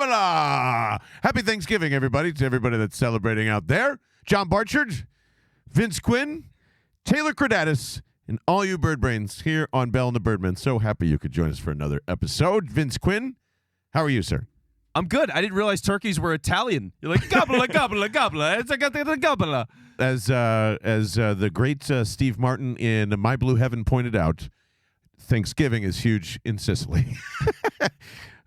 Gobble! Happy Thanksgiving, everybody, to everybody that's celebrating out there. John Barchard, Vince Quinn, Taylor Kredatus, and all you bird brains here on Bell the Birdmen. So happy you could join us for another episode. Vince Quinn, how are you, sir? I'm good. I didn't realize turkeys were Italian. You're like, gobbler, gobbler, gobbler. It's like a gobbler. As the great Steve Martin in My Blue Heaven pointed out, Thanksgiving is huge in Sicily.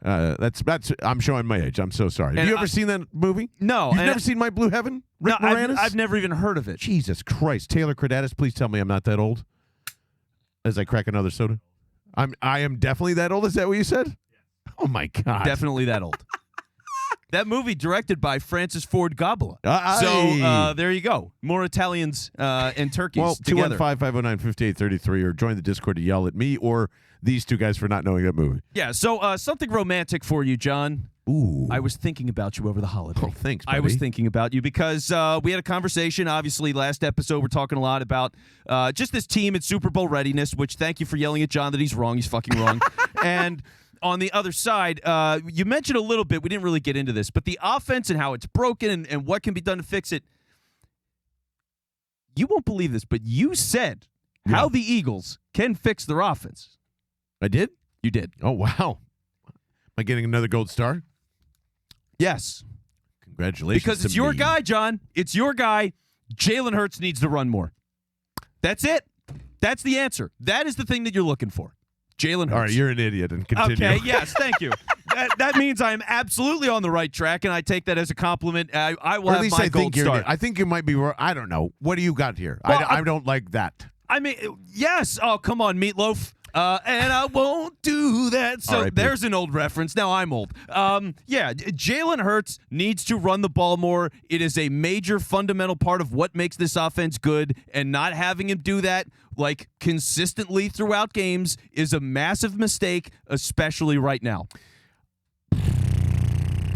That's. I'm showing my age. I'm so sorry. Have you ever seen that movie? No. You've never seen My Blue Heaven? Rick Moranis? I've never even heard of it. Jesus Christ. Taylor Kredatus, please tell me I'm not that old. As I crack another soda. I am definitely that old. Is that what you said? Yeah. Oh, my God. Definitely that old. That movie directed by Francis Ford Coppola. So there you go. More Italians and turkeys together. 215-509-5833 or join the Discord to yell at me or these two guys for not knowing that movie. Yeah, so something romantic for you, John. Ooh. I was thinking about you over the holiday. Oh, thanks, buddy. I was thinking about you because we had a conversation. Obviously, last episode, we're talking a lot about just this team and Super Bowl readiness, which thank you for yelling at John that he's wrong. He's fucking wrong. And on the other side, you mentioned a little bit, we didn't really get into this, but the offense and how it's broken and what can be done to fix it. You won't believe this, but you said how the Eagles can fix their offense. I did? You did. Oh, wow. Am I getting another gold star? Yes. Congratulations. Because it's your guy, John. It's your guy. Jalen Hurts needs to run more. That's it. That's the answer. That is the thing that you're looking for. Jalen Hurts. All right, you're an idiot, and continue. Okay, yes, thank you. That means I am absolutely on the right track, and I take that as a compliment. I will have my gold star. I think you might be wrong. I don't know. What do you got here? Well, I don't like that. I mean, yes. Oh, come on, Meatloaf. And I won't do that. So right, there's an old reference. Now I'm old. Yeah, Jalen Hurts needs to run the ball more. It is a major fundamental part of what makes this offense good, and not having him do that like consistently throughout games is a massive mistake, especially right now.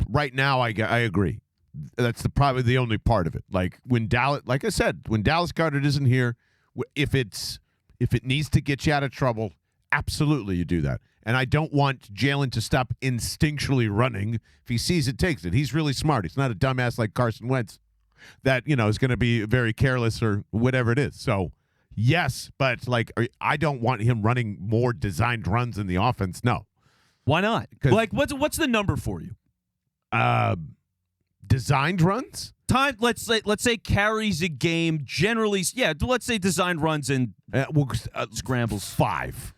Right now, I agree. That's probably the only part of it. Like when Dallas, like I said, when Dallas Goedert isn't here, if it needs to get you out of trouble, absolutely you do that. And I don't want Jalen to stop instinctually running. If he sees it, takes it. He's really smart. He's not a dumbass like Carson Wentz that, is going to be very careless or whatever it is. So, yes, but like I don't want him running more designed runs in the offense. No. Why not? Like what's the number for you? Designed runs? Time. Let's say carries a game generally. Yeah, let's say designed runs and scrambles. 5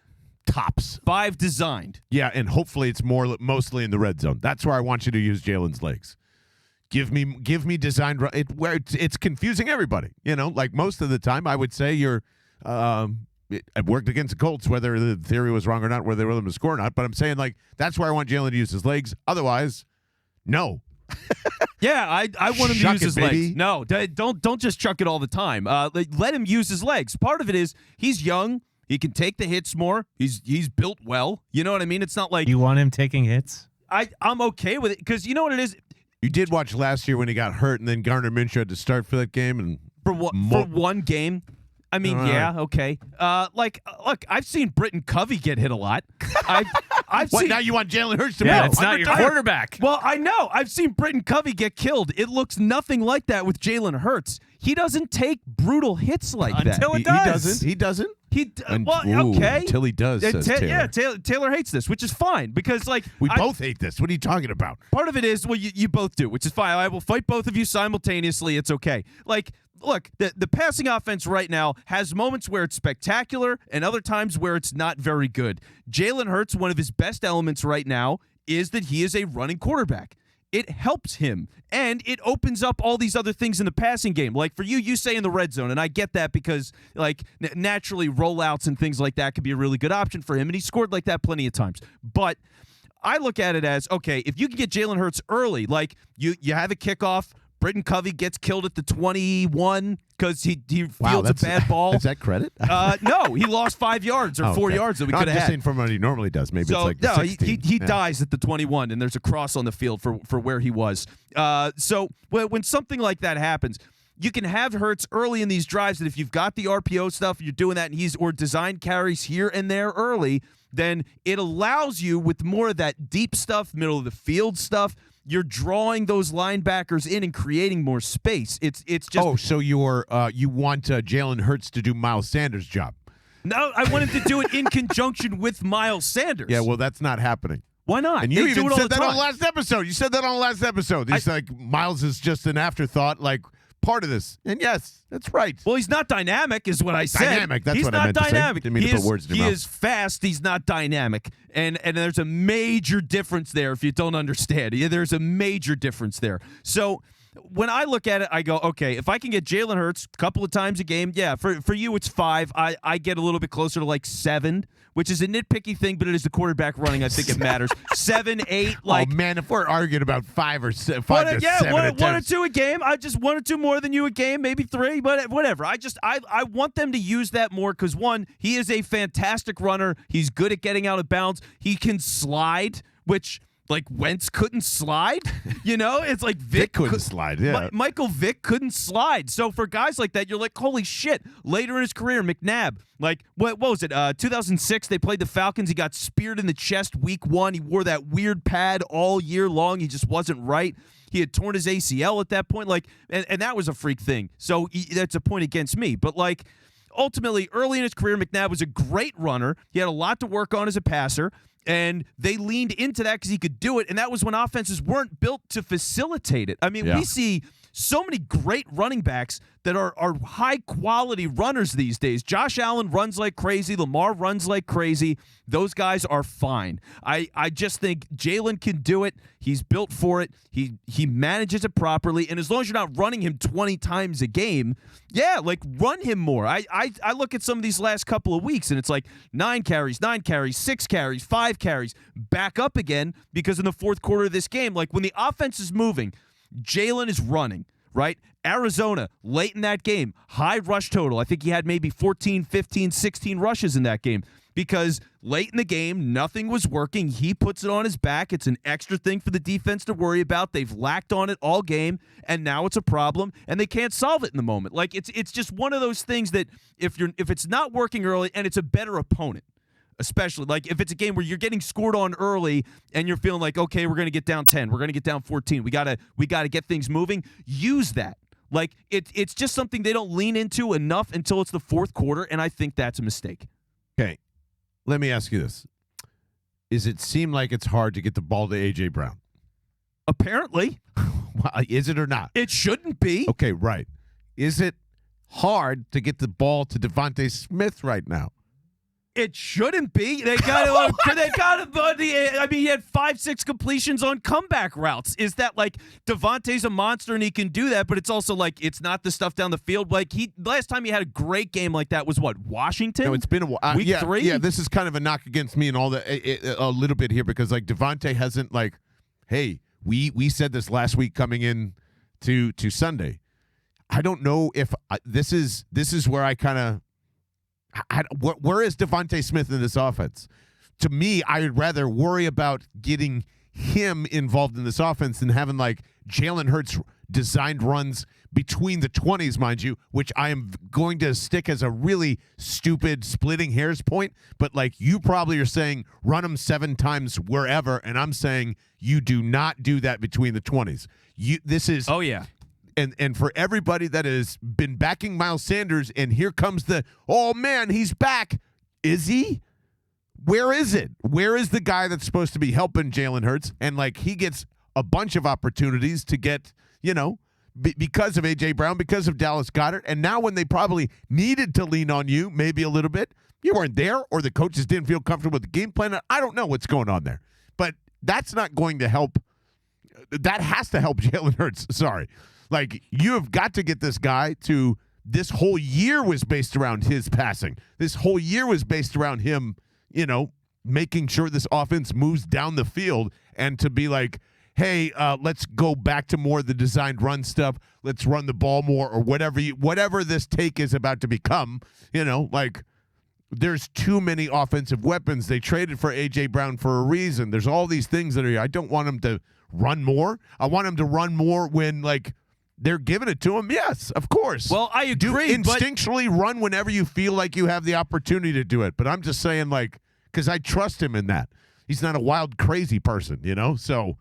tops. 5 designed. Yeah, and hopefully it's mostly in the red zone. That's where I want you to use Jalen's legs. Give me designed run. It's confusing everybody. Like most of the time, I would say you're. It worked against the Colts, whether the theory was wrong or not, whether they were them to score or not. But I'm saying like that's where I want Jalen to use his legs. Otherwise, no. Yeah, I want him to use his baby. legs. No, don't just chuck it all the time. Let him use his legs. Part of it is he's young. He can take the hits more. He's built well. You know what I mean? It's not like you want him taking hits. I'm okay with it because you know what it is. You did watch last year when he got hurt, and then Gardner Minshew had to start for that game, and for one game. I mean, yeah, okay. Look, I've seen Britton Covey get hit a lot. I've seen. Now you want Jalen Hurts to be? Yeah, it's not your quarterback. Well, I know. I've seen Britton Covey get killed. It looks nothing like that with Jalen Hurts. He doesn't take brutal hits like that. Until it does. He doesn't. Okay. Until he does, says Taylor. Yeah, Taylor hates this, which is fine because, like, we both hate this. What are you talking about? Part of it is, well, you both do, which is fine. I will fight both of you simultaneously. It's okay. Like, look, the passing offense right now has moments where it's spectacular and other times where it's not very good. Jalen Hurts, one of his best elements right now is that he is a running quarterback. It helps him, and it opens up all these other things in the passing game. Like for you say in the red zone, and I get that because like naturally rollouts and things like that could be a really good option for him, and he scored like that plenty of times. But I look at it as, okay, if you can get Jalen Hurts early, like you have a kickoff, Britton Covey gets killed at the 21 because he fields a bad ball. Is that credit? No, he lost 5 yards or 4 yards that we could have had. Just saying from what he normally does. Maybe so, it's like 16. He dies at the 21, and there's a cross on the field for where he was. So when something like that happens, you can have Hurts early in these drives, and if you've got the RPO stuff, you're doing that, and or design carries here and there early, then it allows you with more of that deep stuff, middle of the field stuff, you're drawing those linebackers in and creating more space. It's just so you want Jalen Hurts to do Miles Sanders' job? no. I want him to do it in conjunction with Miles Sanders. Yeah, well, that's not happening. Why not? And you They even do it all said the that on time. the last episode. You said that on the last episode. It's like Miles is just an afterthought, like part of this. And yes, that's right. Well, he's not dynamic, is what I said. Dynamic, that's he's what not I meant to say. dynamic. Didn't mean to put words in your he mouth. is fast. He's not dynamic, and there's a major difference there. If you don't understand, there's a major difference there. So when I look at it, I go, okay, if I can get Jalen Hurts a couple of times a game, yeah. For you, it's 5. I get a little bit closer to like 7, which is a nitpicky thing, but it is the quarterback running. I think it matters. 7, 8, like. Oh man, if we're arguing about 5 or 5 One, to yeah, 7 one or attempts. 2 a game. I just 1 or 2 more than you a game, maybe 3, but whatever. I want them to use that more because, one, he is a fantastic runner. He's good at getting out of bounds. He can slide, which, like, Wentz couldn't slide. You know, it's like Vic couldn't slide, yeah. Michael Vick couldn't slide. So for guys like that, you're like, holy shit. Later in his career, McNabb, like, what was it? 2006, they played the Falcons. He got speared in the chest week 1. He wore that weird pad all year long. He just wasn't right. He had torn his ACL at that point. Like, and that was a freak thing. So that's a point against me. But, like, ultimately, early in his career, McNabb was a great runner. He had a lot to work on as a passer. And they leaned into that because he could do it, and that was when offenses weren't built to facilitate it. I mean, we see so many great running backs that are high-quality runners these days. Josh Allen runs like crazy. Lamar runs like crazy. Those guys are fine. I just think Jalen can do it. He's built for it. He manages it properly, and as long as you're not running him 20 times a game, yeah, like, run him more. I look at some of these last couple of weeks, and it's like 9 carries, 6 carries, 5 carries, back up again because in the fourth quarter of this game, like, when the offense is moving, Jalen is running, right? Arizona, late in that game, high rush total. I think he had maybe 14, 15, 16 rushes in that game because late in the game, nothing was working. He puts it on his back. It's an extra thing for the defense to worry about. They've lacked on it all game, and now it's a problem, and they can't solve it in the moment. Like, it's just one of those things that if it's not working early and it's a better opponent, especially like if it's a game where you're getting scored on early and you're feeling like, okay, we're going to get down 10, we're going to get down 14, we got to get things moving, use that. Like, it's just something they don't lean into enough until it's the fourth quarter, and I think that's a mistake. Okay, let me ask you this. Does it seem like it's hard to get the ball to A.J. Brown? Apparently. Is it or not? It shouldn't be. Okay, right. Is it hard to get the ball to Devontae Smith right now? It shouldn't be. They got I mean, he had 5-6 completions on comeback routes. Is that like Devontae's a monster and he can do that, but it's also like it's not the stuff down the field. Like last time he had a great game like that was what, Washington? No, it's been a while. Week 3? Yeah, this is kind of a knock against me and all that a little bit here because like Devontae hasn't like, hey, we said this last week coming in to Sunday. I don't know if this is where I kind of. Where is Devontae Smith in this offense? To me, I would rather worry about getting him involved in this offense than having like Jalen Hurts designed runs between the 20s, mind you, which I am going to stick as a really stupid splitting hairs point. But like you probably are saying run them 7 times wherever, and I'm saying you do not do that between the 20s. This is oh yeah. And for everybody that has been backing Miles Sanders, and here comes the, oh, man, he's back. Is he? Where is it? Where is the guy that's supposed to be helping Jalen Hurts? And, like, he gets a bunch of opportunities to get, because of A.J. Brown, because of Dallas Goedert. And now when they probably needed to lean on you maybe a little bit, you weren't there or the coaches didn't feel comfortable with the game plan. I don't know what's going on there. But that's not going to help. That has to help Jalen Hurts. Sorry. Like, you have got to get this guy to – this whole year was based around his passing. This whole year was based around him, making sure this offense moves down the field and to be like, hey, let's go back to more of the designed run stuff. Let's run the ball more or whatever this take is about to become. Like there's too many offensive weapons. They traded for A.J. Brown for a reason. There's all these things that are – I don't want him to run more. I want him to run more when, like – they're giving it to him, yes, of course. Well, I agree. Instinctually run whenever you feel like you have the opportunity to do it. But I'm just saying, like, because I trust him in that. He's not a wild, crazy person, So.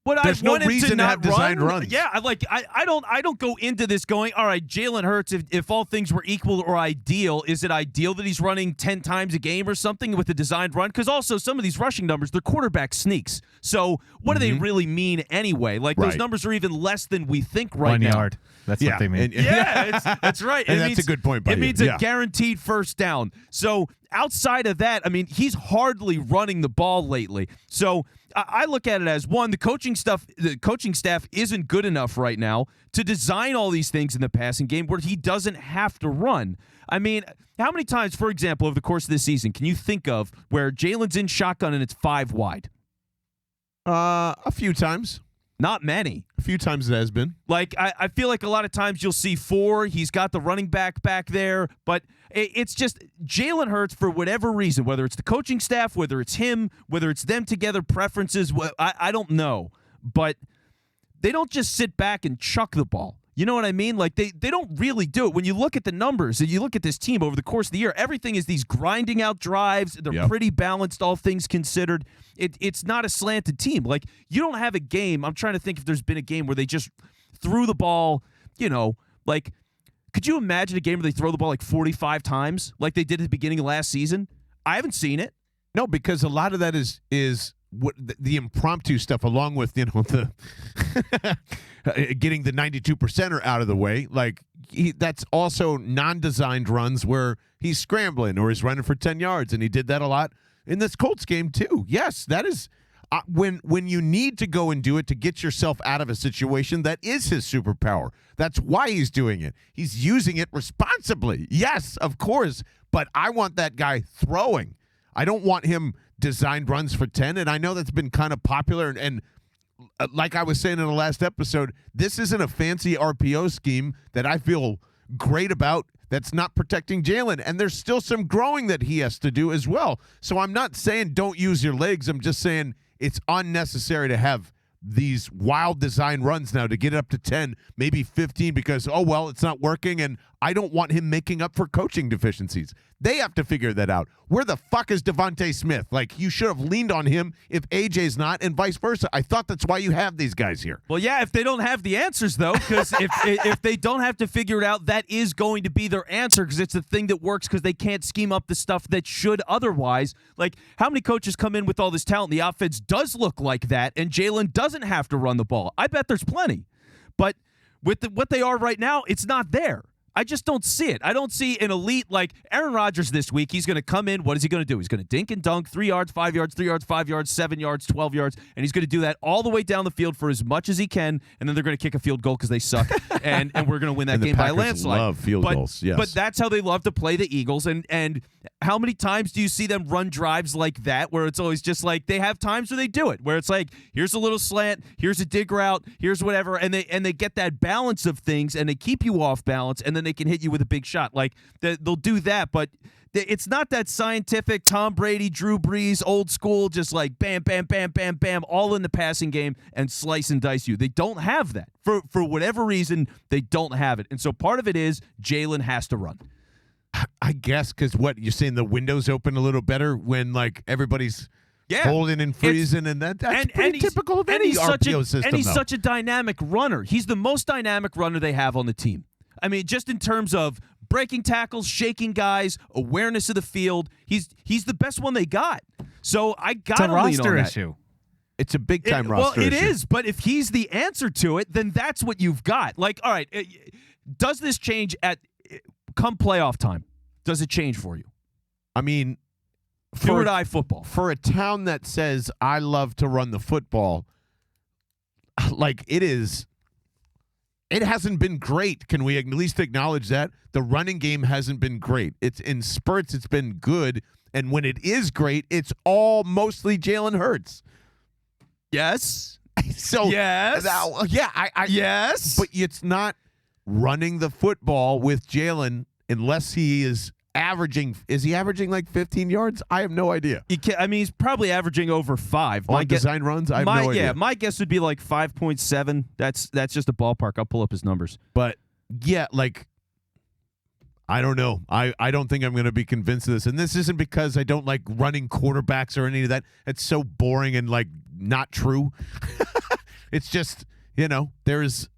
But There's I no want him reason to not have designed run. runs. Yeah, I don't go into this going, all right, Jalen Hurts, if all things were equal or ideal, is it ideal that he's running 10 times a game or something with a designed run? Because also some of these rushing numbers, they're quarterback sneaks. So what do they really mean anyway? Like those numbers are even less than we think right 1 now. yard. That's what they mean. That's right. And that's a good point by It you. means a guaranteed first down. So outside of that, I mean, he's hardly running the ball lately. So I look at it as, one, the coaching staff isn't good enough right now to design all these things in the passing game where he doesn't have to run. I mean, how many times, for example, over the course of this season, can you think of where Jalen's in shotgun and it's 5 wide? A few times. Not many. A few times it has been. Like, I feel like a lot of times you'll see 4. He's got the running back there. But it's just Jalen Hurts, for whatever reason, whether it's the coaching staff, whether it's him, whether it's them together, preferences, I don't know. But they don't just sit back and chuck the ball. You know what I mean? Like, they don't really do it. When you look at the numbers and you look at this team over the course of the year, everything is these grinding out drives. They're pretty balanced, all things considered. It's not a slanted team. Like, you don't have a game. I'm trying to think if there's been a game where they just threw the ball, like, could you imagine a game where they throw the ball like 45 times like they did at the beginning of last season? I haven't seen it. No, because a lot of that is what the impromptu stuff, along with the getting the 92%er out of the way. Like that's also non-designed runs where he's scrambling or he's running for 10 yards, and he did that a lot in this Colts game too. Yes, that is when you need to go and do it to get yourself out of a situation. That is his superpower. That's why he's doing it. He's using it responsibly. Yes, of course, but I want that guy throwing. I don't want him designed runs for 10, and I know that's been kind of popular, and like I was saying in the last episode, this isn't a fancy RPO scheme that I feel great about that's not protecting Jalen, and there's still some growing that he has to do as well. So I'm not saying don't use your legs. I'm just saying it's unnecessary to have these wild design runs now to get it up to 10, maybe 15, because, oh, well, it's not working, and I don't want him making up for coaching deficiencies. They have to figure that out. Where the fuck is Devontae Smith? Like, you should have leaned on him if AJ's not, and vice versa. I thought that's why you have these guys here. Well, yeah, if they don't have the answers, though, because if they don't have to figure it out, that is going to be their answer, because it's the thing that works, because they can't scheme up the stuff that should otherwise. Like, how many coaches come in with all this talent? The offense does look like that, and Jalen doesn't have to run the ball. I bet there's plenty. But with what they are right now, it's not there. I just don't see it. I don't see an elite like Aaron Rodgers this week. He's going to come in. What is he going to do? He's going to dink and dunk 3 yards, 5 yards, 3 yards, 5 yards, 7 yards, 12 yards, and he's going to do that all the way down the field for as much as he can, and then they're going to kick a field goal because they suck, and we're going to win that game by a landslide. Love field goals, yes. But that's how they love to play the Eagles, and how many times do you see them run drives like that where it's always just like they have times where they do it, where it's like here's a little slant, here's a dig route, here's whatever, and they get that balance of things, and they keep you off balance, and then they can hit you with a big shot. Like they'll do that, but it's not that scientific Tom Brady, Drew Brees, old school, just like bam, bam, bam, bam, bam, all in the passing game and slice and dice you. They don't have that. For whatever reason, they don't have it. And so part of it is Jalen has to run. I guess because what you're saying, the windows open a little better when like everybody's holding and freezing, and that's pretty typical of any RPO system. And he's such a dynamic runner. He's the most dynamic runner they have on the team. I mean, just in terms of breaking tackles, shaking guys, awareness of the field, he's the best one they got. So I got to lean on that. It's a roster issue. It's a big time roster issue. Well, it is, but if he's the answer to it, then that's what you've got. Like, all right, does this change come playoff time? Does it change for you? I mean, do or die football. For a town that says, I love to run the football, like it hasn't been great. Can we at least acknowledge that? The running game hasn't been great. It's in spurts, it's been good. And when it is great, it's all mostly Jalen Hurts. Yes. So yes. Yes. But it's not running the football with Jalen unless he is averaging. Is he averaging like 15 yards? I have no idea. He's probably averaging over 5. On design runs? I have no idea. Yeah, my guess would be like 5.7. That's just a ballpark. I'll pull up his numbers. But yeah, like I don't know. I don't think I'm going to be convinced of this. And this isn't because I don't like running quarterbacks or any of that. It's so boring and like not true. It's just, there's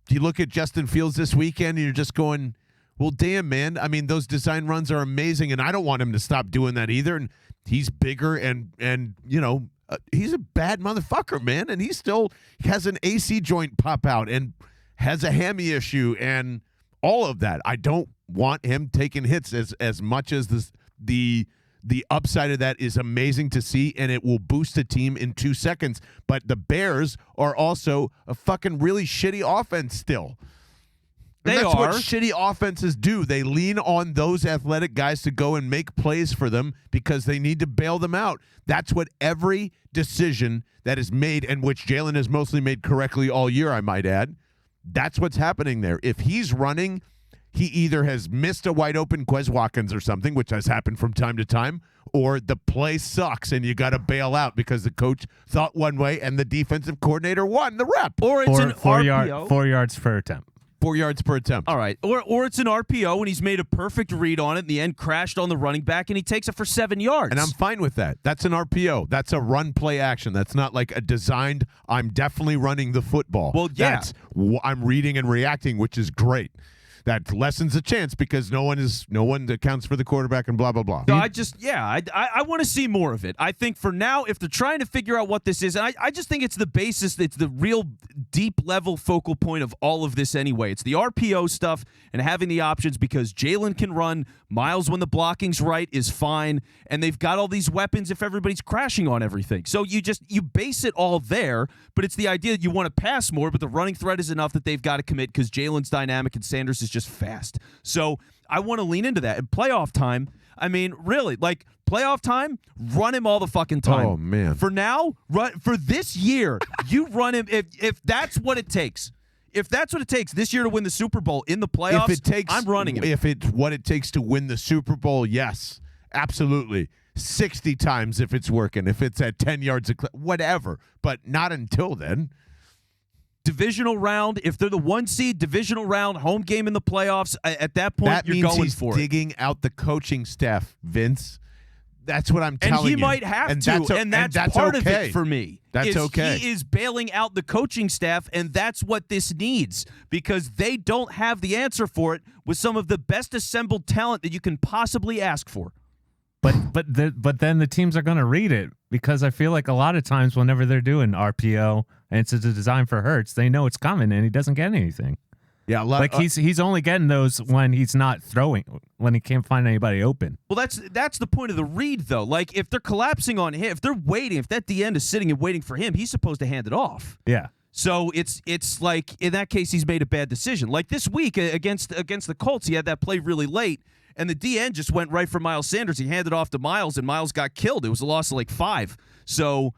you look at Justin Fields this weekend and you're just going, well, damn, man. I mean, those design runs are amazing, and I don't want him to stop doing that either. And he's bigger, and he's a bad motherfucker, man. And he still has an AC joint pop out and has a hammy issue and all of that. I don't want him taking hits as much as the upside of that is amazing to see, and it will boost a team in 2 seconds. But the Bears are also a fucking really shitty offense still. And that's what shitty offenses do. They lean on those athletic guys to go and make plays for them because they need to bail them out. That's what every decision that is made, and which Jalen has mostly made correctly all year, I might add, that's what's happening there. If he's running, he either has missed a wide open Quez Watkins or something, which has happened from time to time, or the play sucks and you got to bail out because the coach thought one way and the defensive coordinator won the rep. Or it's an RPO. 4 yards per attempt. 4 yards per attempt. All right. Or it's an RPO and he's made a perfect read on it in the end, crashed on the running back, and he takes it for 7 yards. And I'm fine with that. That's an RPO. That's a run play action. That's not like a designed, I'm definitely running the football. Well, yeah. I'm reading and reacting, which is great. That lessens the chance because no one accounts for the quarterback and blah, blah, blah. So I want to see more of it. I think for now, if they're trying to figure out what this is, and I just think it's the basis, it's the real deep level focal point of all of this anyway. It's the RPO stuff and having the options because Jalen can run. Miles, when the blocking's right, is fine. And they've got all these weapons if everybody's crashing on everything. So you base it all there, but it's the idea that you want to pass more, but the running threat is enough that they've got to commit because Jalen's dynamic and Sanders is just fast. So I want to lean into that. And playoff time, I mean, really, like playoff time, run him all the fucking time. Oh, man. For now, for this year, you run him if that's what it takes. If that's what it takes this year to win the Super Bowl in the playoffs, I'm running him. If it's what it takes to win the Super Bowl, yes, absolutely. 60 times if it's working. If it's at 10 yards, whatever. But not until then. Divisional round, if they're the 1 seed, divisional round, home game in the playoffs, at that point, that you're means going he's for digging out the coaching staff, Vince. That's what I'm telling you. And he might have to, and that's part of it for me. That's okay. He is bailing out the coaching staff, and that's what this needs because they don't have the answer for it with some of the best assembled talent that you can possibly ask for. But then the teams are going to read it because I feel like a lot of times whenever they're doing RPO and it's a design for Hurts, they know it's coming and he doesn't get anything. Yeah, like he's only getting those when he's not throwing, when he can't find anybody open. Well, that's the point of the read, though. Like if they're collapsing on him, if they're waiting, if that D end is sitting and waiting for him, he's supposed to hand it off. Yeah. So it's like in that case he's made a bad decision. Like this week against the Colts, he had that play really late, and the D end just went right for Miles Sanders. He handed off to Miles, and Miles got killed. It was a loss of like 5. So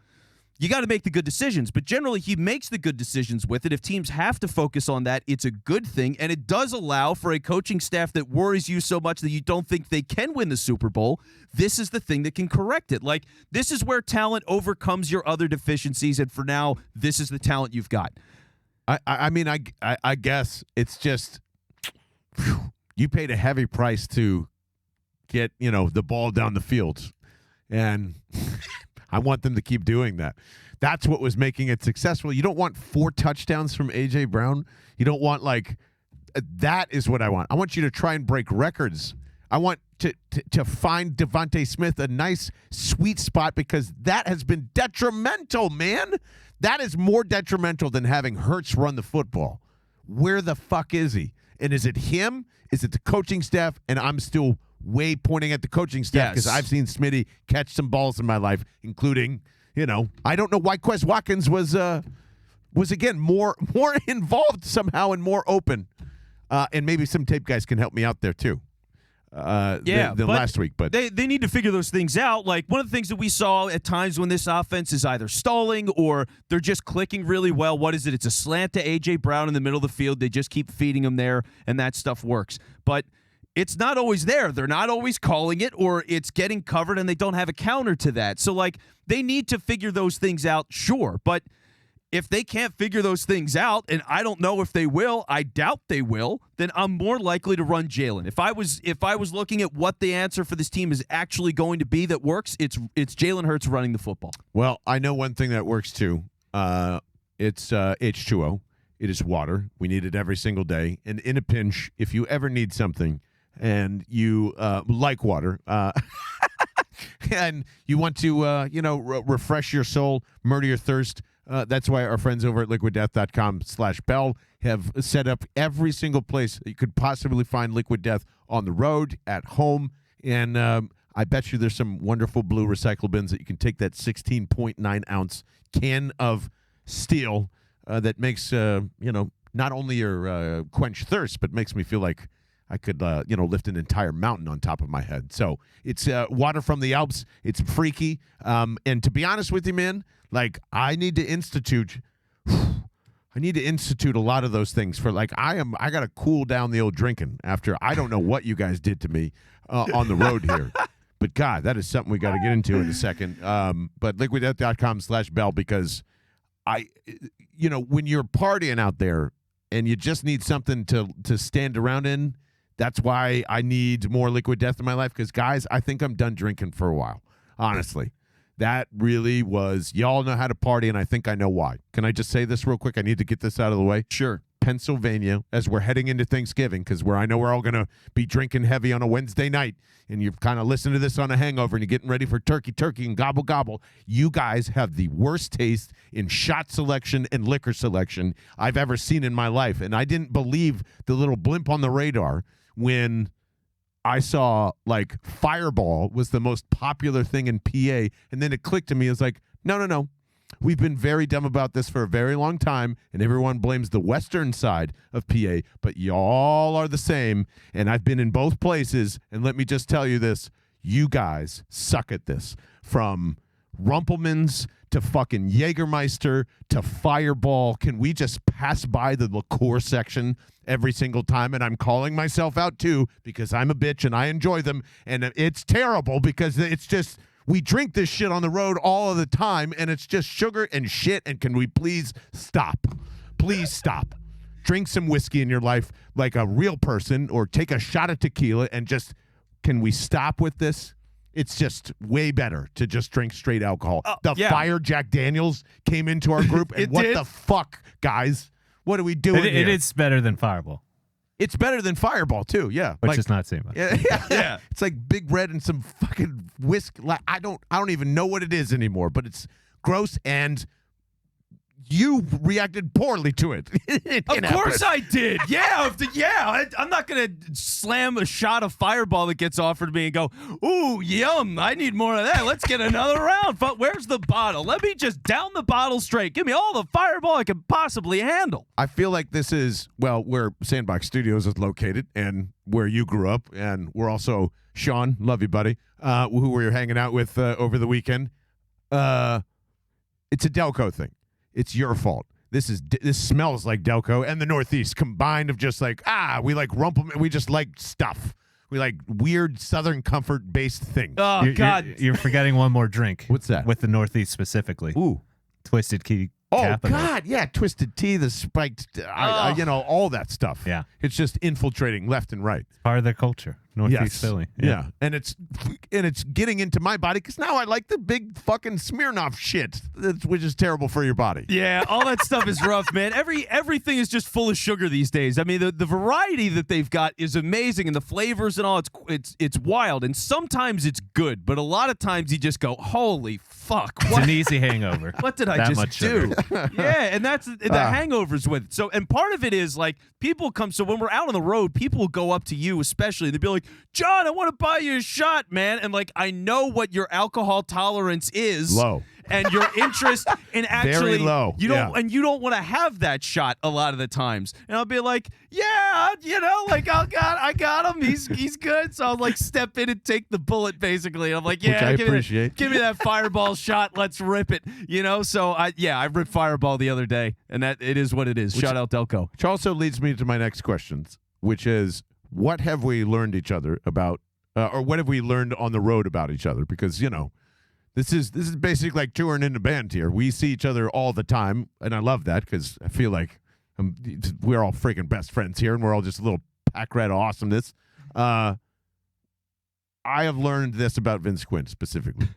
you got to make the good decisions, but generally he makes the good decisions with it. If teams have to focus on that, it's a good thing, and it does allow for a coaching staff that worries you so much that you don't think they can win the Super Bowl. This is the thing that can correct it. Like, this is where talent overcomes your other deficiencies, and for now, this is the talent you've got. I mean, I guess it's just you paid a heavy price to get, the ball down the field, and I want them to keep doing that. That's what was making it successful. You don't want 4 touchdowns from A.J. Brown. You don't want, that is what I want. I want you to try and break records. I want to find Devontae Smith a nice, sweet spot because that has been detrimental, man. That is more detrimental than having Hurts run the football. Where the fuck is he? And is it him? Is it the coaching staff? And I'm still way pointing at the coaching staff because I've seen Smitty catch some balls in my life, including, I don't know why Quez Watkins was again more involved somehow and more open. And maybe some tape guys can help me out there too. Than last week, but they need to figure those things out. Like one of the things that we saw at times when this offense is either stalling or they're just clicking really well. What is it? It's a slant to A.J. Brown in the middle of the field. They just keep feeding him there, and that stuff works. But it's not always there. They're not always calling it, or it's getting covered, and they don't have a counter to that. So, they need to figure those things out, sure. But if they can't figure those things out, and I don't know if they will, I doubt they will, then I'm more likely to run Jalen. If I was looking at what the answer for this team is actually going to be that works, it's Jalen Hurts running the football. Well, I know one thing that works too. It's H2O. It is water. We need it every single day. And in a pinch, if you ever need something and you like water and you want to, refresh your soul, murder your thirst, that's why our friends over at liquiddeath.com/Bell have set up every single place that you could possibly find Liquid Death on the road, at home, and I bet you there's some wonderful blue recycle bins that you can take that 16.9 ounce can of steel that makes not only your quench thirst, but makes me feel like I could lift an entire mountain on top of my head. So it's water from the Alps. It's freaky, and to be honest with you, man, like I need to institute a lot of those things for I got to cool down the old drinking after I don't know what you guys did to me on the road here. But God, that is something we got to get into in a second. But liquiddeath.com/Bell, because when you're partying out there and you just need something to stand around in, that's why I need more Liquid Death in my life. Because guys, I think I'm done drinking for a while. Honestly, that really was. Y'all know how to party, and I think I know why. Can I just say this real quick? I need to get this out of the way. Sure. Pennsylvania, as we're heading into Thanksgiving, because I know we're all going to be drinking heavy on a Wednesday night, and you're kind of listening to this on a hangover, and you're getting ready for turkey, and gobble. You guys have the worst taste in shot selection and liquor selection I've ever seen in my life, and I didn't believe the little blimp on the radar when I saw Fireball was the most popular thing in PA, and then it clicked to me. It's like, no. We've been very dumb about this for a very long time, and everyone blames the western side of PA, but y'all are the same, and I've been in both places, and let me just tell you this, you guys suck at this. From Rumpelmans to fucking Jägermeister to Fireball, can we just pass by the liqueur section every single time? And I'm calling myself out too, because I'm a bitch and I enjoy them, and it's terrible because it's just... We drink this shit on the road all of the time, and it's just sugar and shit, and can we please stop? Please stop. Drink some whiskey in your life like a real person, or take a shot of tequila, and just, can we stop with this? It's just way better to just drink straight alcohol. Fire Jack Daniels came into our group, and what the fuck, guys? What are we doing here? It is better than Fireball. It's better than Fireball, too, yeah. Which is not same. Yeah. It's like Big Red and some fucking whiskey. I don't even know what it is anymore, but it's gross, and you reacted poorly to it. Of course I did. Yeah. I'm not going to slam a shot of Fireball that gets offered to me and go, ooh, yum, I need more of that. Let's get another round. But where's the bottle? Let me just down the bottle straight. Give me all the Fireball I can possibly handle. I feel like this is, where Sandbox Studios is located and where you grew up. And we're also, Sean, love you, buddy, who we were hanging out with over the weekend. It's a Delco thing. It's your fault. This smells like Delco and the Northeast combined of just we like Rumpelman. We just like stuff. We like weird Southern comfort-based things. Oh, God. You're forgetting one more drink. What's that? With the Northeast specifically. Ooh. Twisted Tea. Oh, Capital. God, yeah. Twisted Tea, the spiked, all that stuff. Yeah. It's just infiltrating left and right. It's part of their culture. Northeast Philly. Yeah. And it's getting into my body because now I like the big fucking Smirnoff shit, which is terrible for your body. Yeah, all that stuff is rough, man. Everything is just full of sugar these days. I mean, the variety that they've got is amazing, and the flavors and all, it's wild. And sometimes it's good, but a lot of times you just go, holy fuck. It's an easy hangover. What did I that just much do? Sugar. Yeah, and that's the hangovers with it. So, and part of it is people come, so when we're out on the road, people will go up to you especially, they'll be like, John, I want to buy you a shot, man. And I know what your alcohol tolerance is. Low. And your interest in actually very low. You don't and you don't want to have that shot a lot of the times. And I'll be like, yeah, I got him. He's good. So I'll step in and take the bullet basically. And I'm like, yeah, which I appreciate. Give me that Fireball shot. Let's rip it. So I ripped Fireball the other day, and that it is what it is. Shout out Delco. Which also leads me to my next questions, which is, what have we learned each other about, or what have we learned on the road about each other? Because this is basically like touring in a band here. We see each other all the time, and I love that because I feel like we're all freaking best friends here, and we're all just a little pack rat awesomeness. I have learned this about Vince Quinn specifically.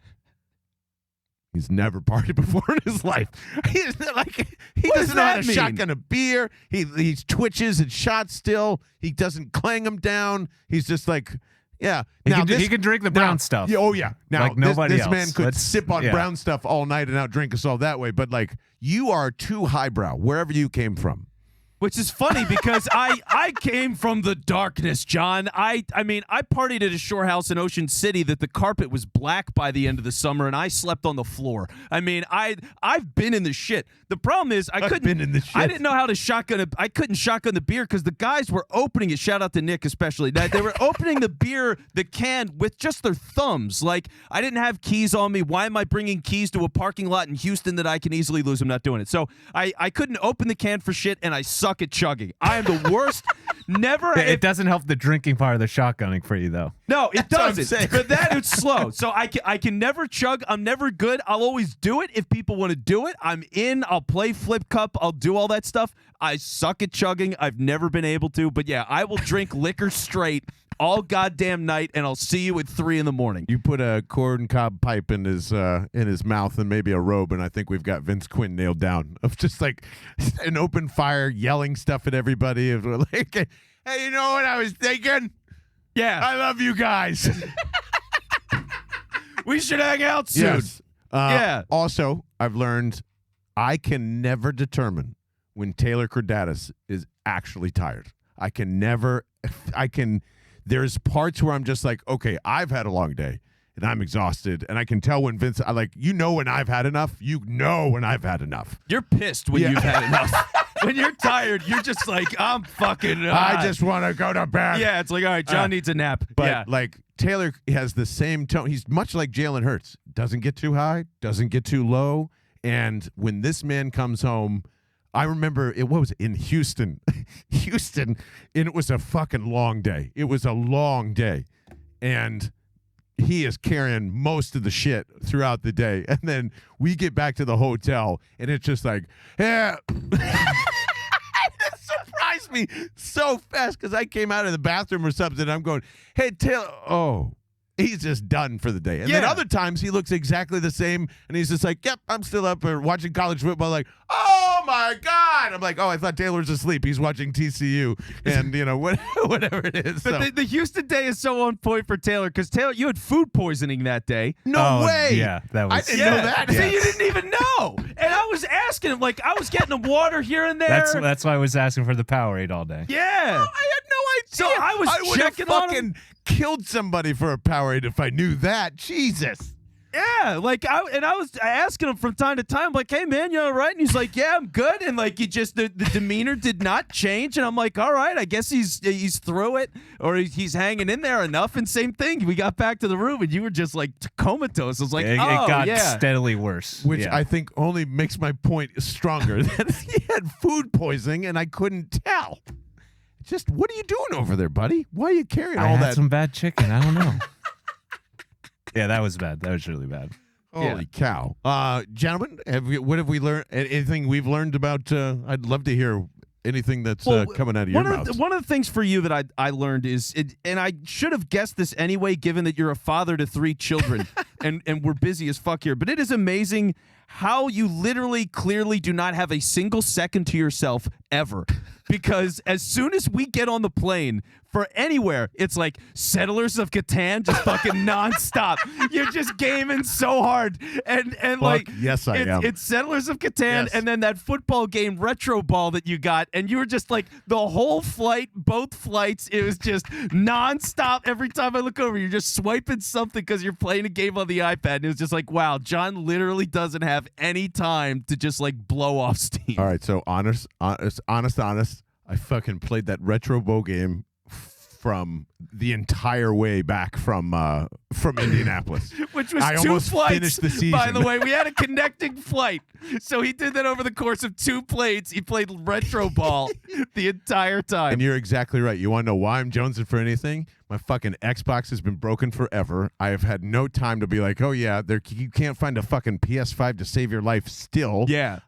He's never partied before in his life. He What does doesn't know how that to mean? shotgun a beer. He twitches and shots still. He doesn't clang them down. He's just like, yeah. He can drink the brown stuff. Yeah, oh yeah. Now Like nobody this man else. could Let's- sip on yeah. brown stuff all night and outdrink us all that way. But like, you are too highbrow wherever you came from. Which is funny because I came from the darkness, John. I mean, I partied at a shore house in Ocean City that the carpet was black by the end of the summer, and I slept on the floor. I mean, I've been in the shit. The problem is I couldn't. been in the shit. I didn't know how to shotgun. I couldn't shotgun the beer because the guys were opening it. Shout out to Nick especially. They were opening the can with just their thumbs. Like I didn't have keys on me. Why am I bringing keys to a parking lot in Houston that I can easily lose? I'm not doing it. So I couldn't open the can for shit, and I suck at chugging. I am the worst. Never. It doesn't help the drinking part of the shotgunning for you, though. No, it That's what I'm doesn't. saying. But that it's slow. So I can never chug. I'm never good. I'll always do it if people want to do it. I'm in. I'll play flip cup. I'll do all that stuff. I suck at chugging. I've never been able to. But yeah, I will drink liquor straight all goddamn night, and I'll see you at 3 a.m. You put a corn cob pipe in his mouth and maybe a robe, and I think we've got Vince Quinn nailed down. Of just like an open fire, yelling stuff at everybody. Of like, hey, you know what I was thinking? Yeah, I love you guys. we should hang out soon. Yes. Yeah. Also, I've learned I can never determine when Taylor Kredatus is actually tired. I can never. There's parts where I'm just like, okay, I've had a long day and I'm exhausted, and I can tell when Vince. When I've had enough. You know when I've had enough. You're pissed when Yeah. you've had enough. When you're tired, you're just like, I'm fucking. I just want to go to bed. Yeah, it's like, all right, John needs a nap. But yeah. like Taylor has the same tone. He's much like Jalen Hurts. Doesn't get too high, doesn't get too low. And when this man comes home, I remember what was it, in Houston, and it was a fucking long day. It was a long day. And he is carrying most of the shit throughout the day. And then we get back to the hotel, and it's just like, yeah. It surprised me so fast because I came out of the bathroom or something, and I'm going, hey, Taylor, oh. He's just done for the day. And then Yeah. other times he looks exactly the same, and he's just like, yep, I'm still up or watching college football. Like, oh, my God. I'm like, oh, I thought Taylor was asleep. He's watching TCU and, whatever it is. But So. the Houston day is so on point for Taylor because Taylor, you had food poisoning that day. No way. Yeah, that was. I didn't know that. See, you didn't even know. And I was asking him, like, I was getting him water here and there. That's why I was asking for the Powerade all day. Yeah. I had no idea. So I was would have checking on him. fucking killed somebody for a Powerade if I knew that. Jesus. Yeah, like I was asking him from time to time, like, "Hey man, you all right?" And he's like, "Yeah, I'm good." And like, the demeanor did not change, and I'm like, "All right, I guess he's through it, or he's hanging in there enough." And same thing, we got back to the room, and you were just like comatose. I was like, It "Oh got yeah." steadily worse. Which Yeah. I think only makes my point stronger that he had food poisoning and I couldn't tell. Just, what are you doing over there, buddy? Why are you carrying I all had that? some bad chicken. I don't know. Yeah, that was bad. That was really bad. Holy cow. Gentlemen, what have we learned? Anything we've learned about? I'd love to hear anything that's coming out of your mouth. One of the things for you that I learned is, and I should have guessed this anyway, given that you're a father to 3 children, and we're busy as fuck here. But it is amazing how you literally, clearly do not have a single second to yourself ever. Because as soon as we get on the plane for anywhere, it's like Settlers of Catan, just fucking nonstop. You're just gaming so hard, and like, yes, I am. It's Settlers of Catan, Yes. and then that football game retro ball that you got, and you were just like the whole flight, both flights, it was just nonstop. Every time I look over, you're just swiping something because you're playing a game on the iPad, and it was just like, wow, John literally doesn't have any time to just like blow off steam. All right, so honest. I fucking played that retro bowl game from the entire way back from Indianapolis. Which was I 2 almost flights, finished the season. by the way. We had a connecting flight. So he did that over the course of 2 planes. He played retro ball the entire time. And you're exactly right. You want to know why I'm jonesing for anything? My fucking Xbox has been broken forever. I have had no time to be like, oh, yeah, you can't find a fucking PS5 to save your life still. Yeah.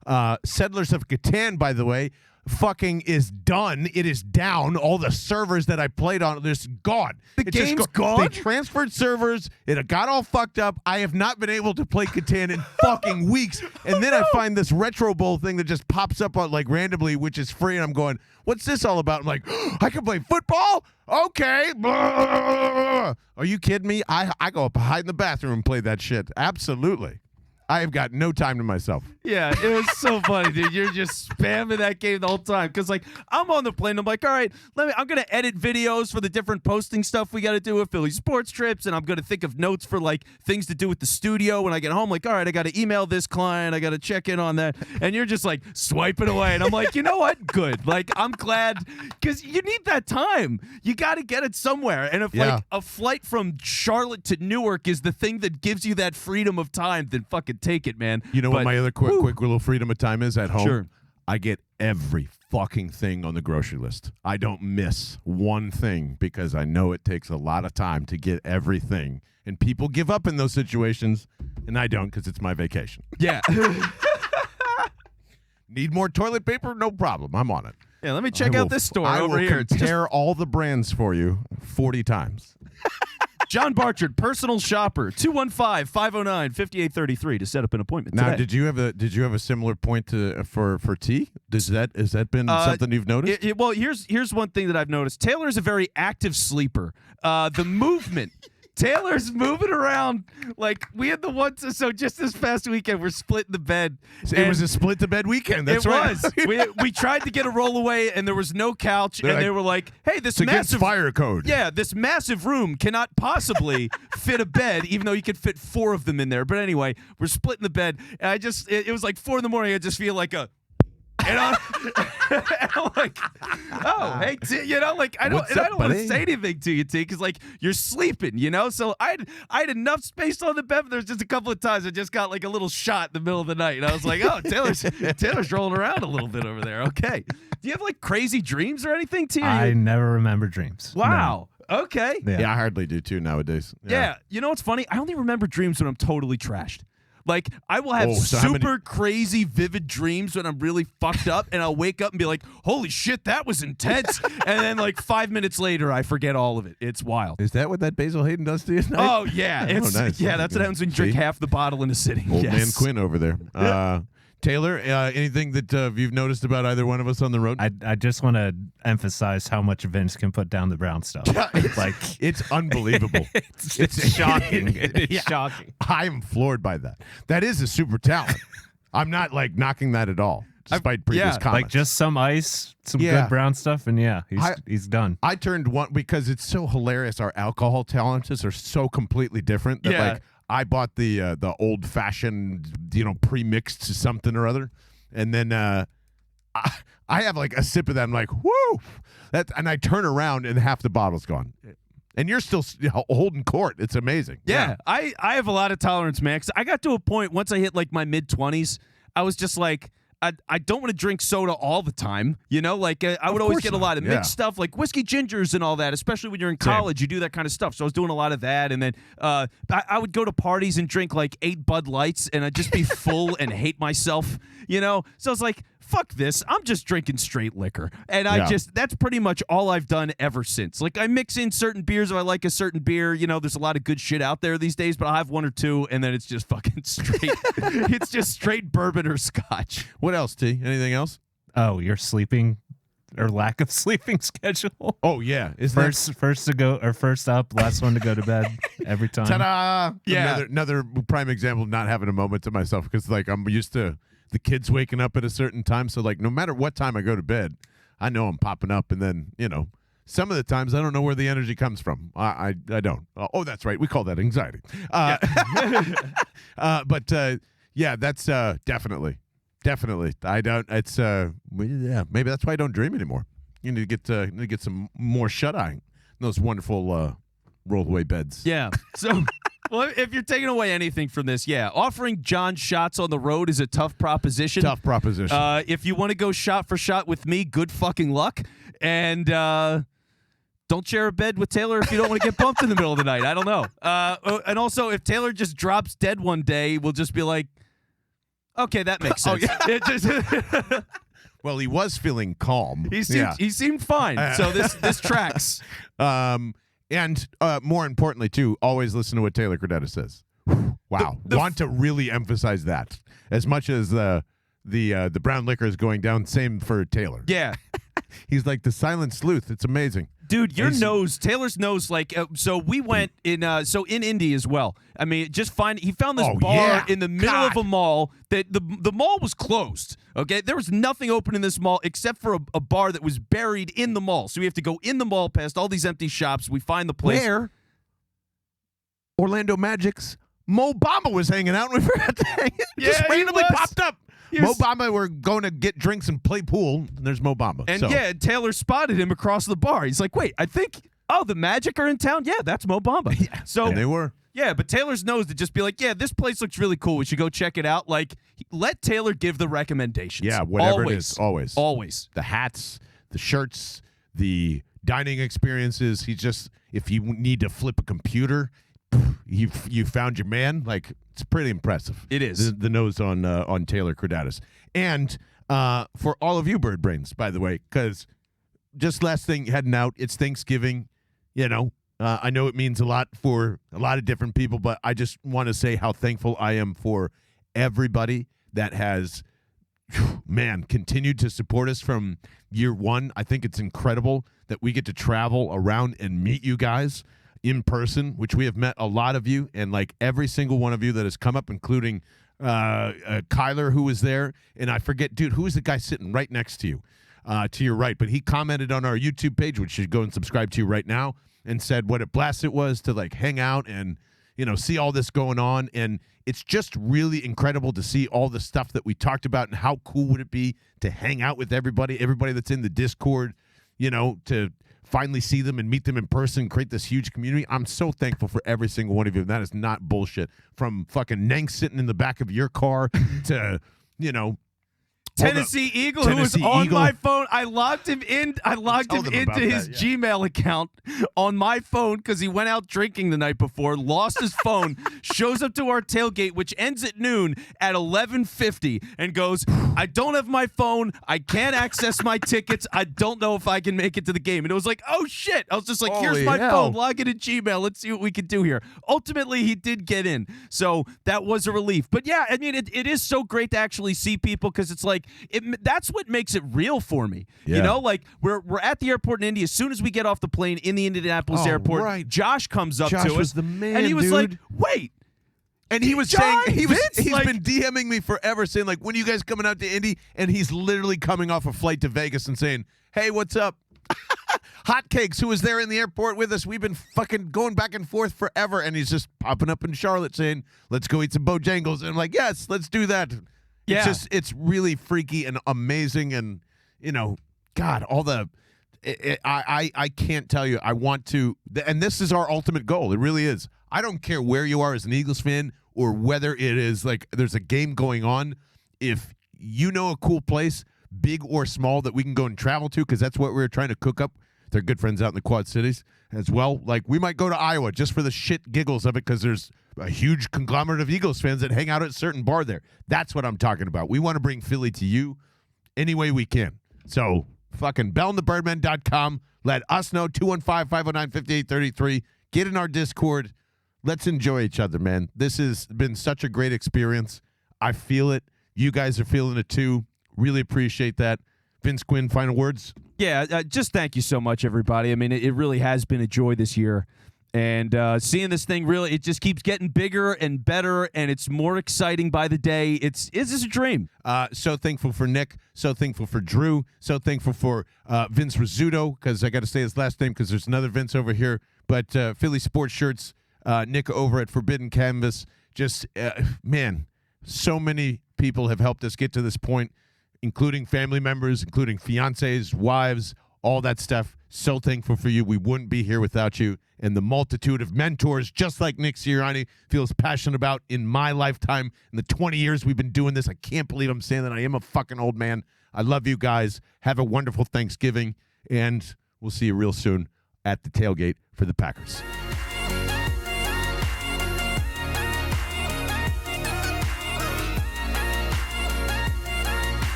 Settlers of Catan, by the way, fucking is done. It is down. All the servers that I played on, it's gone. The It's just game's gone? They transferred servers. It got all fucked up. I have not been able to play Catan in fucking weeks. And then I find this Retro Bowl thing that just pops up on like randomly, which is free. And I'm going, what's this all about? I'm like, I can play football? Okay. Are you kidding me? I go up hide in the bathroom and play that shit. Absolutely. I have got no time to myself. Yeah, it was so funny, dude. You're just spamming that game the whole time. Because, like, I'm on the plane. I'm like, all right, I'm going to edit videos for the different posting stuff we got to do with Philly sports trips. And I'm going to think of notes for, like, things to do with the studio when I get home. Like, all right, I got to email this client. I got to check in on that. And you're just, like, swiping away. And I'm like, you know what? Good. Like, I'm glad. Because you need that time. You got to get it somewhere. And if, like, a flight from Charlotte to Newark is the thing that gives you that freedom of time, then fucking take it, man. You know what my other quick little freedom of time is at home? Sure. I get every fucking thing on the grocery list. I don't miss one thing because I know it takes a lot of time to get everything. And people give up in those situations, and I don't because it's my vacation. Yeah. Need more toilet paper? No problem. I'm on it. Yeah, let me check out this store I over will here. compare all the brands for you 40 times. John Barchard, personal shopper, 215-509-5833 to set up an appointment Now, today. did you have a similar point for tea? Has that been something you've noticed? Well, here's one thing that I've noticed. Taylor is a very active sleeper. The movement. Taylor's moving around like we had the ones. So just this past weekend, we're splitting the bed. It was a split the bed weekend. That's it right. was. we tried to get a roll away, and there was no couch. They're and like, they were like, "Hey, this it's against massive fire code." Yeah, this massive room cannot possibly fit a bed, even though you could fit 4 of them in there. But anyway, we're splitting the bed. And it was like 4 a.m. I just feel like a. And I'm like, oh, hey, like I don't want to say anything to you, T, because like you're sleeping, So I had enough space on the bed, but there's just a couple of times I just got like a little shot in the middle of the night, and I was like, oh, Taylor's rolling around a little bit over there. Okay, do you have like crazy dreams or anything, T? I never remember dreams. Wow. No. Okay. Yeah, I hardly do too nowadays. Yeah. You know what's funny? I only remember dreams when I'm totally trashed. Like, I will have super crazy, vivid dreams when I'm really fucked up, and I'll wake up and be like, holy shit, that was intense. And then, like, 5 minutes later, I forget all of it. It's wild. Is that what that Basil Hayden does to you tonight? Oh, yeah. Nice. Yeah, that's what happens when you drink half the bottle in a sitting. Old man Quinn over there. Taylor, anything that you've noticed about either one of us on the road? I just want to emphasize how much Vince can put down the Brown stuff. It's unbelievable. It's shocking. It's shocking. I'm floored by that. That is a super talent. I'm not like knocking that at all, despite previous comments. Like just some ice, some good Brown stuff, and he's done. I turned one because it's so hilarious. Our alcohol tolerances are so completely different that like I bought the old fashioned, pre-mixed something or other, and then I have like a sip of that. I'm like, whoo! And I turn around and half the bottle's gone. And you're still holding court. It's amazing. Yeah. I have a lot of tolerance, man. 'Cause I got to a point once I hit like my mid-20s, I was just like, I don't want to drink soda all the time, Like I would always get a lot of mixed stuff, like whiskey gingers and all that. Especially when you're in college, you do that kind of stuff. So I was doing a lot of that, and then I would go to parties and drink like 8 Bud Lights, and I'd just be full and hate myself, So I was like, fuck this. I'm just drinking straight liquor. And that's pretty much all I've done ever since. Like I mix in certain beers if I like a certain beer. There's a lot of good shit out there these days, but I'll have 1 or 2, and then it's just fucking straight. It's just straight bourbon or scotch. What else, T? Anything else? Oh, your sleeping or lack of sleeping schedule. Oh, yeah. Is first to go or first up, last one to go to bed every time. Ta-da! Yeah. Another prime example of not having a moment to myself because like I'm used to the kids waking up at a certain time. So like no matter what time I go to bed, I know I'm popping up, and then, some of the times I don't know where the energy comes from. I don't. Oh, that's right. We call that anxiety. But that's definitely. I don't. It's maybe that's why I don't dream anymore. You need to get some more shut-eyeing. Those wonderful rollaway beds. Yeah. So, well, if you're taking away anything from this, offering John shots on the road is a tough proposition. If you want to go shot for shot with me, good fucking luck. And don't share a bed with Taylor if you don't want to get bumped in the middle of the night. I don't know. And also, if Taylor just drops dead one day, we'll just be like, okay, that makes sense. Well, he was feeling calm. He seemed fine. So this tracks. And more importantly, too, always listen to what Taylor Kredatus says. Wow. Want to really emphasize that. As much as the brown liquor is going down, same for Taylor. Yeah. He's like the silent sleuth. It's amazing. Dude, Taylor's nose, like, so we went in Indy as well. I mean, he found this bar in the middle of a mall that the mall was closed. Okay, there was nothing open in this mall except for a bar that was buried in the mall. So we have to go in the mall past all these empty shops. We find the place. Where Orlando Magic's Mo Bamba was hanging out, and we forgot to hang it. Just randomly popped up. Mo Bamba, we're going to get drinks and play pool, and there's Mo Bamba. And Taylor spotted him across the bar. He's like, wait, I think, the Magic are in town? Yeah, that's Mo Bamba. Yeah, so and they were. Yeah, but Taylor's knows to just be like, yeah, this place looks really cool. We should go check it out. Like, let Taylor give the recommendations. Yeah, whatever it is. Always. Always. The hats, the shirts, the dining experiences. If you need to flip a computer, you found your man. Like, it's pretty impressive. It is. The nose on Taylor Kredatus. And for all of you bird brains, by the way, because just last thing heading out, it's Thanksgiving. I know it means a lot for a lot of different people, but I just want to say how thankful I am for everybody that has, continued to support us from year one. I think it's incredible that we get to travel around and meet you guys in person, which we have met a lot of you, and like every single one of you that has come up, including Kyler, who was there, and I forget, dude, who is the guy sitting right next to you, to your right, but he commented on our YouTube page, which you should go and subscribe to right now, and said what a blast it was to like hang out and see all this going on. And it's just really incredible to see all the stuff that we talked about, and how cool would it be to hang out with everybody that's in the Discord, to finally see them and meet them in person, create this huge community. I'm so thankful for every single one of you. That is not bullshit. From fucking Nank sitting in the back of your car to, Tennessee Eagle, who was on my phone. I logged him into his Gmail account on my phone because he went out drinking the night before, lost his phone, shows up to our tailgate, which ends at noon, at 11:50, and goes, I don't have my phone. I can't access my tickets. I don't know if I can make it to the game. And it was like, oh, shit. I was just like, here's my phone. Log it in Gmail. Let's see what we can do here. Ultimately, he did get in. So that was a relief. But, yeah, I mean, it is so great to actually see people, because it's like, that's what makes it real for me. Yeah. Like we're at the airport in Indy. As soon as we get off the plane in the Indianapolis airport, right. Josh comes up Josh to us, was the man, and he was dude. like, "Wait." And he was John, saying he's like, been DMing me forever, saying like, when are you guys coming out to Indy? And he's literally coming off a flight to Vegas and saying, hey, what's up? Hotcakes, who was there in the airport with us, we've been fucking going back and forth forever. And he's just popping up in Charlotte saying, let's go eat some Bojangles. And I'm like, yes, let's do that. Yeah. It's really freaky and amazing. And, God, all the I can't tell you. I want to, and this is our ultimate goal. It really is. I don't care where you are as an Eagles fan, or whether it is like there's a game going on. If you know a cool place, big or small, that we can go and travel to, because that's what we're trying to cook up. They're good friends out in the Quad Cities as well. Like, we might go to Iowa just for the shit giggles of it, because there's a huge conglomerate of Eagles fans that hang out at a certain bar there. That's what I'm talking about. We want to bring Philly to you any way we can. So fucking bellthebirdmen.com. Let us know. 215-509-5833. Get in our Discord. Let's enjoy each other, man. This has been such a great experience. I feel it. You guys are feeling it too. Really appreciate that. Vince Quinn, final words? Yeah, just thank you so much, everybody. I mean, it really has been a joy this year. And seeing this thing, really, it just keeps getting bigger and better, and it's more exciting by the day. It's just a dream. So thankful for Nick. So thankful for Drew. So thankful for Vince Rizzuto, because I got to say his last name because there's another Vince over here. But Philly Sports Shirts, Nick over at Forbidden Canvas. Just, man, so many people have helped us get to this point, including family members, including fiancés, wives, all that stuff. So thankful for you. We wouldn't be here without you. And the multitude of mentors, just like Nick Sirianni feels passionate about in my lifetime. In the 20 years we've been doing this, I can't believe I'm saying that. I am a fucking old man. I love you guys. Have a wonderful Thanksgiving. And we'll see you real soon at the tailgate for the Packers.